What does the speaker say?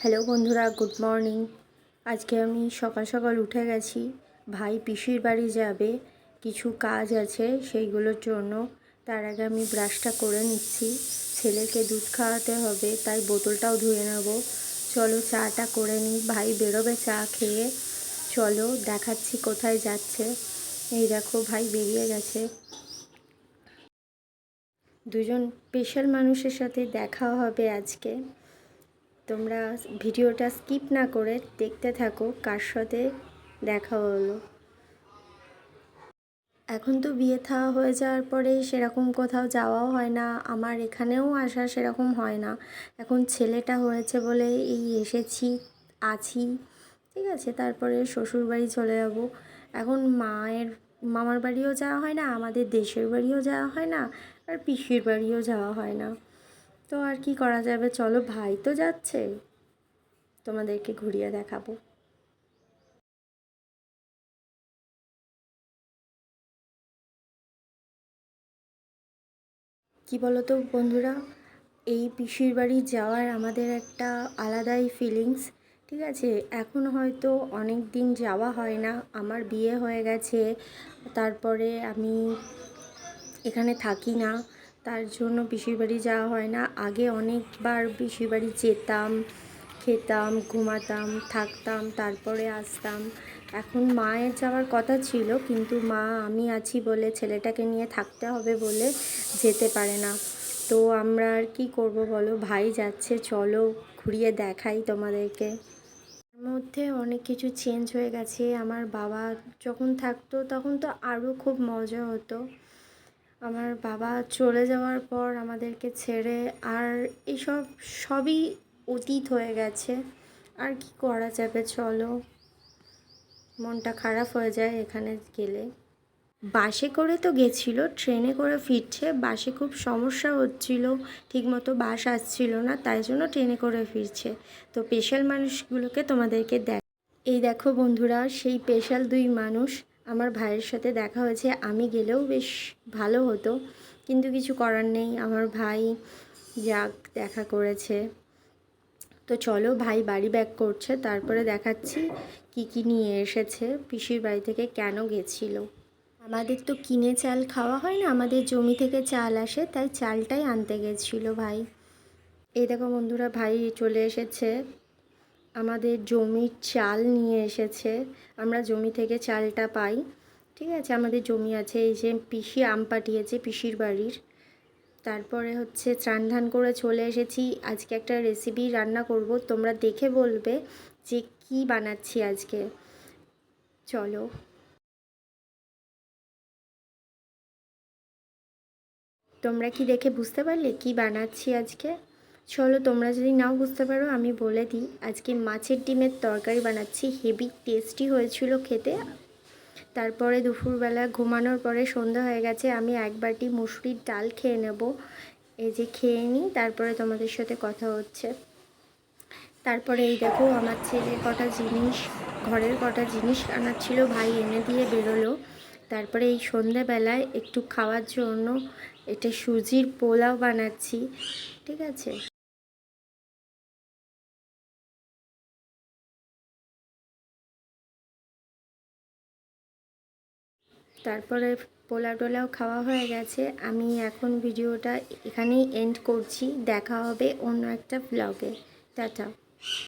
Hello বন্ধুরা, good morning. আজকে আমি সকাল সকাল উঠে গেছি। ভাই পিসির বাড়ি যাবে, কিছু কাজ আছে সেইগুলোর জন্য। তার আগে আমি ব্রাশটা করে নিচ্ছি। ছেলেকে দুধ খাওয়াতে হবে, তাই বোতলটাও ধুয়ে নেব। চলো চাটা করে নিই, ভাই বেরোবে চা খেয়ে। চলো দেখাচ্ছি কোথায় যাচ্ছে। এই দেখো ভাই বেরিয়ে গেছে। দুজন স্পেশাল মানুষের সাথে দেখা হবে আজকে। তোমরা ভিডিওটা স্কিপ না করে দেখতে থাকো কার সাথে দেখা হলো। এখন তো বিয়ে থা হয়ে যাওয়ার পরে সেরকম কোথাও যাওয়াও হয় না, আমার এখানেও আসা সেরকম হয় না। এখন ছেলেটা হয়েছে বলে এই এসেছি, আছি, ঠিক আছে। তারপরে শ্বশুর বাড়ি চলে যাব। এখন মামার বাড়িও যাওয়া হয় না, আমাদের দেশের বাড়িও যাওয়া হয় না, আর পিসির বাড়িও যাওয়া হয় না। তো আর কি করা যাবে, চলো ভাই তো যাচ্ছে, তোমাদেরকে ঘুরিয়ে দেখাবো। কি বলো তো বন্ধুরা, এই পিসির বাড়ি যাওয়ার আমাদের একটা আলাদাই ফিলিংস, ঠিক আছে। এখন হয়তো অনেক দিন যাওয়া হয় না, আমার বিয়ে হয়ে গেছে, তারপরে আমি এখানে থাকি না, তার জন্য পিসির বাড়ি যাওয়া হয় না। আগে অনেকবার পিসির বাড়ি যেতাম, খেতাম, ঘুমাতাম, থাকতাম, তারপরে আসতাম। এখন মায়ের যাওয়ার কথা ছিল, কিন্তু মা আমি আছি বলে, ছেলেটাকে নিয়ে থাকতে হবে বলে যেতে পারে না। তো আমরা আর কি করব বলো, ভাই যাচ্ছে, চলো ঘুরিয়ে দেখাই তোমাদেরকে। এর মধ্যে অনেক কিছু চেঞ্জ হয়ে গেছে। আমার বাবা যখন থাকতো তখন তো আরও খুব মজা হতো। আমার বাবা চলে যাওয়ার পর আমাদেরকে ছেড়ে আর এসব সবই অতীত হয়ে গেছে। আর কি করা যাবে, চলো। মনটা খারাপ হয়ে যায় এখানে গেলে। বাসে করে তো গেছিলো, ট্রেনে করে ফিরছে। বাসে খুব সমস্যা হচ্ছিল, ঠিকমতো বাস আসছিল না, তাই জন্য ট্রেনে করে ফিরছে। তো স্পেশাল মানুষগুলোকে তোমাদেরকে এই দেখো বন্ধুরা, সেই স্পেশাল দুই মানুষ। আমার ভাইয়ের সাথে দেখা হয়েছে, আমি গেলেও বেশ ভালো হতো, কিন্তু কিছু করার নেই, আমার ভাই যাক দেখা করেছে। তো চলো, ভাই বাড়ি ব্যাক করছে, তারপরে দেখাচ্ছি কি কি নিয়ে এসেছে, পিসির বাড়ি থেকে কেন গেছিলো। আমাদের তো কিনে চাল খাওয়া হয় না, আমাদের জমি থেকে চাল আসে, তাই চালটাই আনতে গেছিলো ভাই। এই দেখো বন্ধুরা, ভাই চলে এসেছে, আমাদের জমির চাল নিয়ে এসেছে। আমরা জমি থেকে চালটা পাই, ঠিক আছে। আমাদের জমি আছে, এই যে পিসি আম পাঠিয়েছে পিসির বাড়ির। তারপরে হচ্ছে স্নান ধান করে চলে এসেছি। আজকে একটা রেসিপি রান্না করব, তোমরা দেখে বলবে যে কি বানাচ্ছি আজকে। চলো, তোমরা কি দেখে বুঝতে পারলে কি বানাচ্ছি আজকে? চলো, তোমরা যদি নাও বুঝতে পারো আমি বলে দিই, আজকে মাছের ডিমের তরকারি বানাচ্ছি। হেভি টেস্টি হয়েছিল খেতে। তারপরে দুপুরবেলা ঘুমানোর পরে সন্ধ্যা হয়ে গেছে, আমি এক বাটি মুসুরির ডাল খেয়ে নেব। এই যে খেয়ে নিই, তারপরে তোমাদের সাথে কথা হচ্ছে। তারপরে এই দেখো, আমার ছেলে কটা জিনিস, ঘরের কটা জিনিস আনার ছিল, ভাই এনে দিয়ে বেরোলো। তারপরে এই সন্ধ্যাবেলায় একটু খাওয়ার জন্য এটা সুজির পোলাও বানাচ্ছি, ঠিক আছে। তারপরে পোলাও টোলাও খাওয়া হয়ে গেছে, আমি এখন ভিডিওটা এখানেই এন্ড করছি। দেখা হবে অন্য একটা ব্লগে। টাটা।